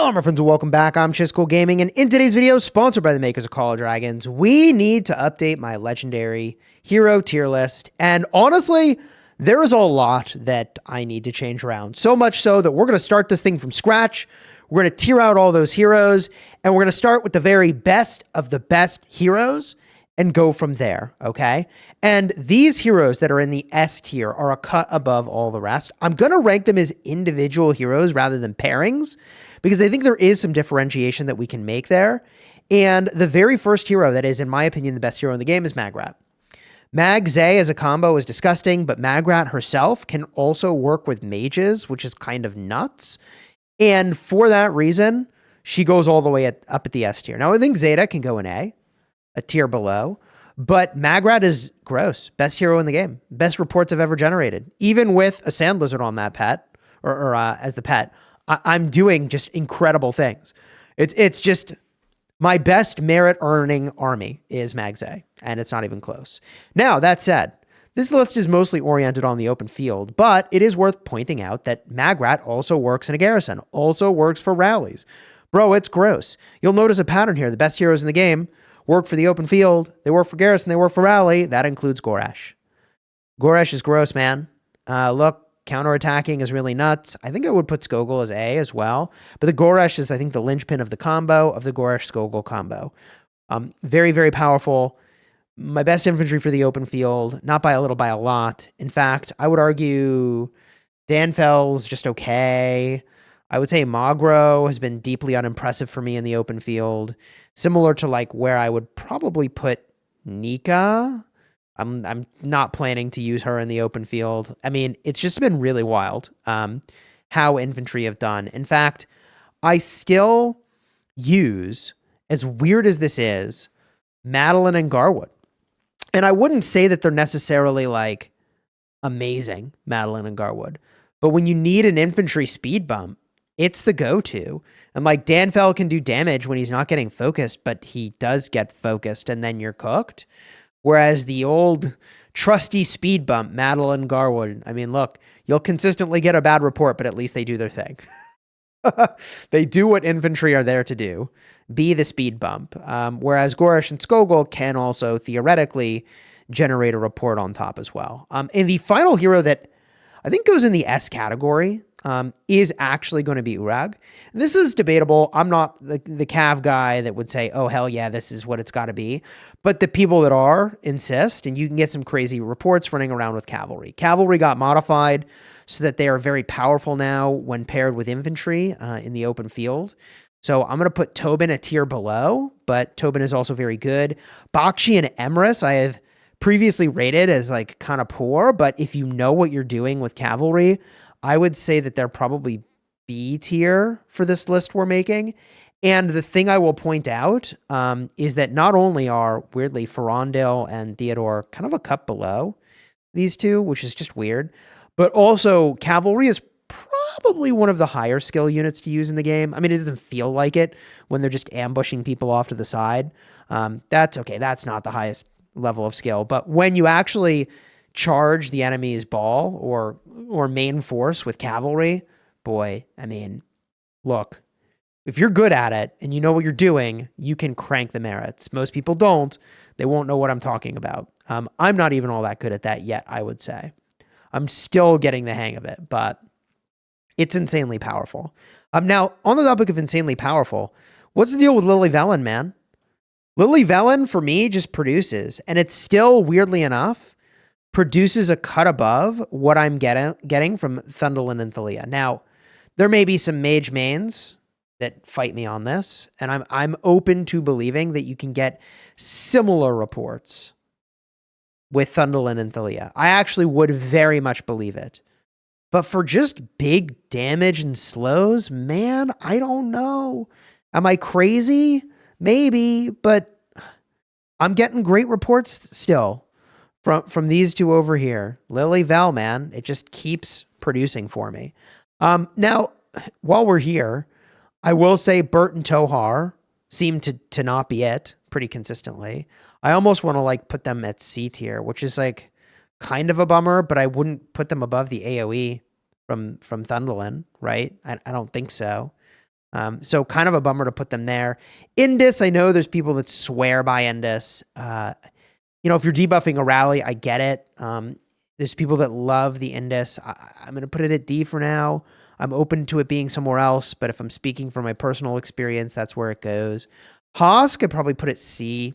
Hello, my friends, and welcome back. I'm Chisgule Gaming, and in today's video, sponsored by the makers of Call of Dragons, we need to update my legendary hero tier list. And honestly, there is a lot that I need to change around. So much so that we're going to start this thing from scratch. We're going to tier out all those heroes, and we're going to start with the very best of the best heroes and go from there, okay? And these heroes that are in the S tier are a cut above all the rest. I'm going to rank them as individual heroes rather than pairings, because I think there is some differentiation that we can make there. And the very first hero that is, in my opinion, the best hero in the game is Magrat. Mag-Zay as a combo is disgusting, but Magrat herself can also work with mages, which is kind of nuts. And for that reason, she goes all the way up at the S tier. Now, I think Zeta can go in A tier below, but Magrat is gross. Best hero in the game. Best reports I've ever generated. Even with a sand lizard on that pet, or as the pet, I'm doing just incredible things. It's just my best merit earning army is Mag-Zay, and it's not even close. Now, that said, this list is mostly oriented on the open field, but it is worth pointing out that Magrat also works in a garrison, also works for rallies. Bro, it's gross. You'll notice a pattern here. The best heroes in the game work for the open field, they work for garrison, they work for rally. That includes Goresh. Goresh is gross, man. Look, counterattacking is really nuts. I think I would put Chisgule as A as well. But the Goresh is, I think, the linchpin of the combo, of the Goresh-Chisgule combo. Very, very powerful. My best infantry for the open field, not by a little, by a lot. In fact, I would argue Danfel's just okay. I would say Magro has been deeply unimpressive for me in the open field. Similar to like where I would probably put Nika. I'm not planning to use her in the open field. I mean, it's just been really wild how infantry have done. In fact, I still use, as weird as this is, Madeline and Garwood. And I wouldn't say that they're necessarily like amazing, Madeline and Garwood. But when you need an infantry speed bump, it's the go-to. And like Danfel can do damage when he's not getting focused, but he does get focused and then you're cooked. Whereas the old trusty speed bump, Madeline Garwood, I mean, look, you'll consistently get a bad report, but at least they do their thing. They do what infantry are there to do, be the speed bump. Whereas Goresh and Chisgule can also theoretically generate a report on top as well. And the final hero that I think goes in the S category is actually going to be Urag. This is debatable. I'm not the Cav guy that would say, oh, hell yeah, this is what it's got to be. But the people that are insist, and you can get some crazy reports running around with cavalry. Cavalry got modified so that they are very powerful now when paired with infantry in the open field. So I'm going to put Tobin a tier below, but Tobin is also very good. Bakshi and Emrys I have previously rated as like kind of poor, but if you know what you're doing with cavalry, I would say that they're probably B tier for this list we're making. And the thing I will point out is that not only are, weirdly, Ferondale and Theodore kind of a cut below these two, which is just weird, but also cavalry is probably one of the higher skill units to use in the game. I mean, it doesn't feel like it when they're just ambushing people off to the side. That's okay. That's not the highest level of skill. But when you actually charge the enemy's ball or main force with cavalry, boy, I mean, look, if you're good at it and you know what you're doing, you can crank the merits. Most people don't. They won't know what I'm talking about. I'm not even all that good at that yet, I would say. I'm still getting the hang of it, but it's insanely powerful. Now, on the topic of insanely powerful, what's the deal with Lily Velen, man? Lily Velen, for me, just produces, and it's still, weirdly enough, produces a cut above what I'm getting from Thundolin and Thalia. Now, there may be some mage mains that fight me on this, and I'm open to believing that you can get similar reports with Thundolin and Thalia. I actually would very much believe it. But for just big damage and slows, man, I don't know. Am I crazy? Maybe, but I'm getting great reports still from these two over here. Lily Val, man, it just keeps producing for me. Now, while we're here, I will say Bert and Tohar seem to not be it pretty consistently. I almost want to like put them at C tier, which is like kind of a bummer, but I wouldn't put them above the AoE from Thundolin, right? I don't think so. So kind of a bummer to put them there. Indus, I know there's people that swear by Indus. If you're debuffing a rally, I get it. There's people that love the Indus. I'm going to put it at D for now. I'm open to it being somewhere else, but if I'm speaking from my personal experience, that's where it goes. Hosk, I'd probably put it C.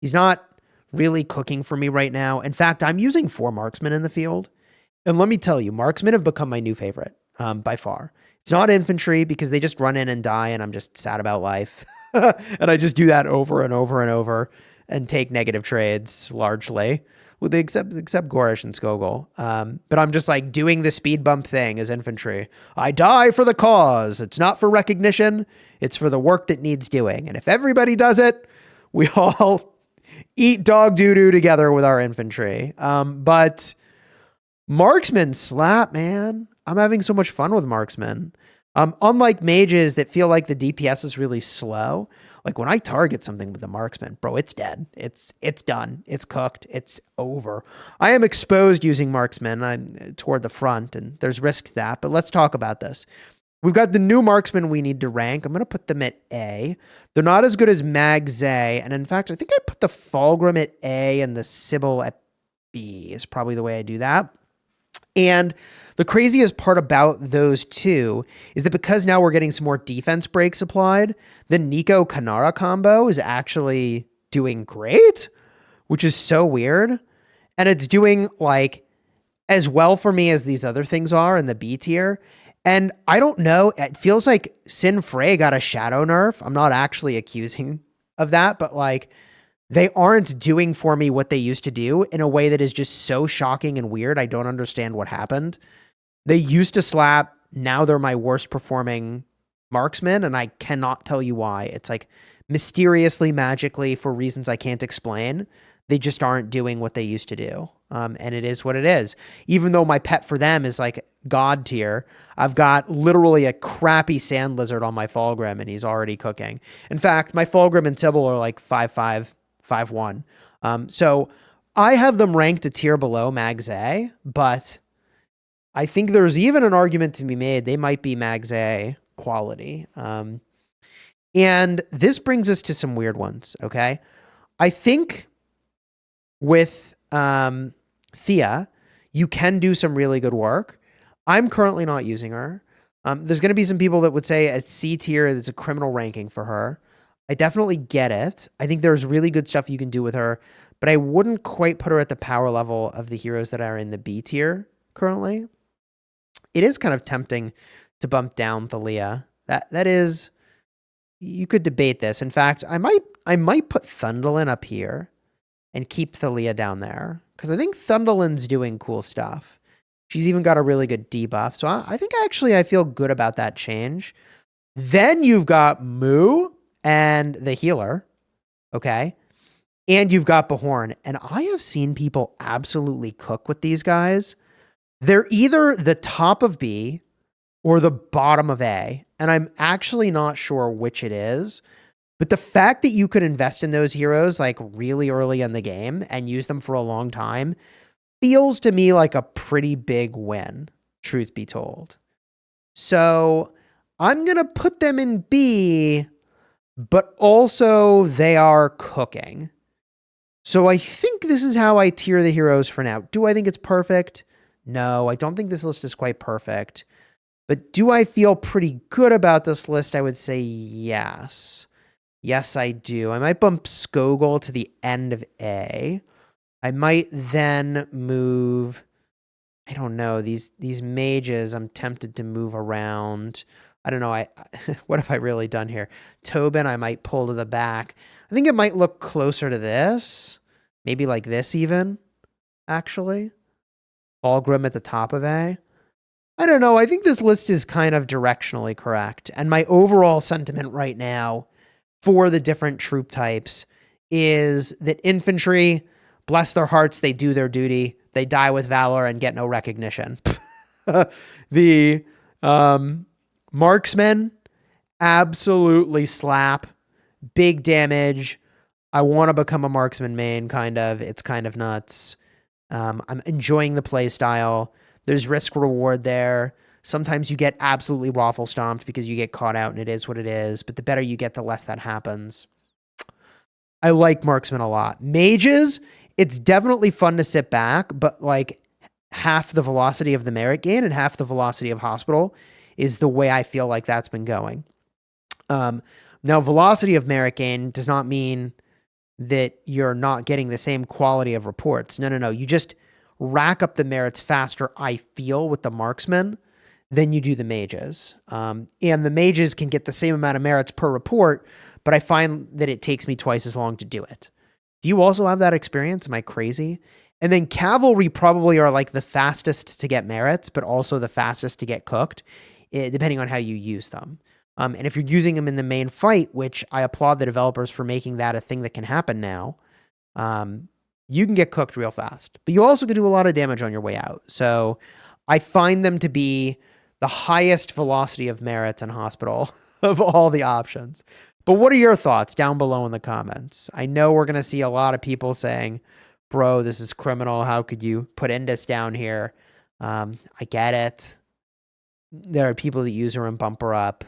He's not really cooking for me right now. In fact, I'm using 4 Marksmen in the field. And let me tell you, Marksmen have become my new favorite by far. It's not infantry because they just run in and die and I'm just sad about life. And I just do that over and over and over and take negative trades largely, with except Gorish and Chisgule. But I'm just like doing the speed bump thing as infantry. I die for the cause. It's not for recognition. It's for the work that needs doing. And if everybody does it, we all eat dog doo-doo together with our infantry. But Marksman slap, man. I'm having so much fun with Marksman. Unlike mages that feel like the DPS is really slow, like when I target something with the Marksman, bro, it's dead. It's done. It's cooked. It's over. I am exposed using Marksman. I'm toward the front, and there's risk to that. But let's talk about this. We've got the new Marksman we need to rank. I'm going to put them at A. They're not as good as Magzay. And in fact, I think I put the Fulgrim at A and the Sybil at B is probably the way I do that. And the craziest part about those two is that because now we're getting some more defense breaks applied, the Nico Kanara combo is actually doing great, which is so weird. And it's doing like as well for me as these other things are in the B tier. And I don't know, it feels like Sin Frey got a shadow nerf. I'm not actually accusing of that, but like they aren't doing for me what they used to do in a way that is just so shocking and weird. I don't understand what happened. They used to slap. Now they're my worst performing Marksman, and I cannot tell you why. It's like mysteriously, magically, for reasons I can't explain, they just aren't doing what they used to do. And it is what it is. Even though my pet for them is like God tier, I've got literally a crappy sand lizard on my Fulgrim, and he's already cooking. In fact, my Fulgrim and Sybil are like 5-5, 5-1. So I have them ranked a tier below Magzay, but I think there's even an argument to be made they might be Magzay quality. And this brings us to some weird ones, okay? I think with Thea, you can do some really good work. I'm currently not using her. There's going to be some people that would say at C tier, there's a criminal ranking for her. I definitely get it. I think there's really good stuff you can do with her, but I wouldn't quite put her at the power level of the heroes that are in the B tier currently. It is kind of tempting to bump down Thalia. That is, you could debate this. In fact, I might put Thundolin up here and keep Thalia down there because I think Thundolin's doing cool stuff. She's even got a really good debuff. So I think actually I feel good about that change. Then you've got Moo and the healer, okay? And you've got Bahorn. And I have seen people absolutely cook with these guys. They're either the top of B or the bottom of A. And I'm actually not sure which it is. But the fact that you could invest in those heroes like really early in the game and use them for a long time feels to me like a pretty big win, truth be told. So I'm going to put them in B, but also they are cooking. So I think this is how I tier the heroes for now. Do I think it's perfect? No, I don't think this list is quite perfect. But do I feel pretty good about this list? I would say yes. Yes, I do. I might bump Chisgule to the end of A. I might then move, I don't know, these mages I'm tempted to move around. I don't know, what have I really done here? Tobin I might pull to the back. I think it might look closer to this. Maybe like this even, actually. Fulgrim at the top of A. I don't know, I think this list is kind of directionally correct. And my overall sentiment right now for the different troop types is that infantry, bless their hearts, they do their duty. They die with valor and get no recognition. The marksmen absolutely slap. Big damage. I want to become a marksman main, kind of. It's kind of nuts. I'm enjoying the play style. There's risk reward there. Sometimes you get absolutely waffle stomped because you get caught out and it is what it is. But the better you get, the less that happens. I like Marksman a lot. Mages, it's definitely fun to sit back, but like half the velocity of the merit gain and half the velocity of hospital is the way I feel like that's been going. Now, velocity of merit gain does not mean that you're not getting the same quality of reports. No. You just rack up the merits faster, I feel, with the Marksman than you do the mages. And the mages can get the same amount of merits per report, but I find that it takes me twice as long to do it. Do you also have that experience? Am I crazy? And then cavalry probably are like the fastest to get merits, but also the fastest to get cooked, depending on how you use them. And if you're using them in the main fight, which I applaud the developers for making that a thing that can happen now, you can get cooked real fast. But you also can do a lot of damage on your way out. So I find them to be the highest velocity of merits in hospital of all the options. But what are your thoughts down below in the comments? I know we're going to see a lot of people saying, bro, this is criminal. How could you put Indus down here? I get it. There are people that use her and bump her up.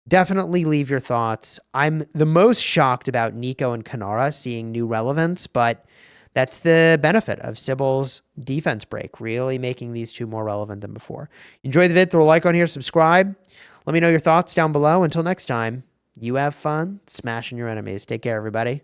Definitely leave your thoughts. I'm the most shocked about Nico and Kanara seeing new relevance, but that's the benefit of Sybil's defense break, really making these two more relevant than before. Enjoy the vid, throw a like on here, subscribe. Let me know your thoughts down below. Until next time, you have fun smashing your enemies. Take care, everybody.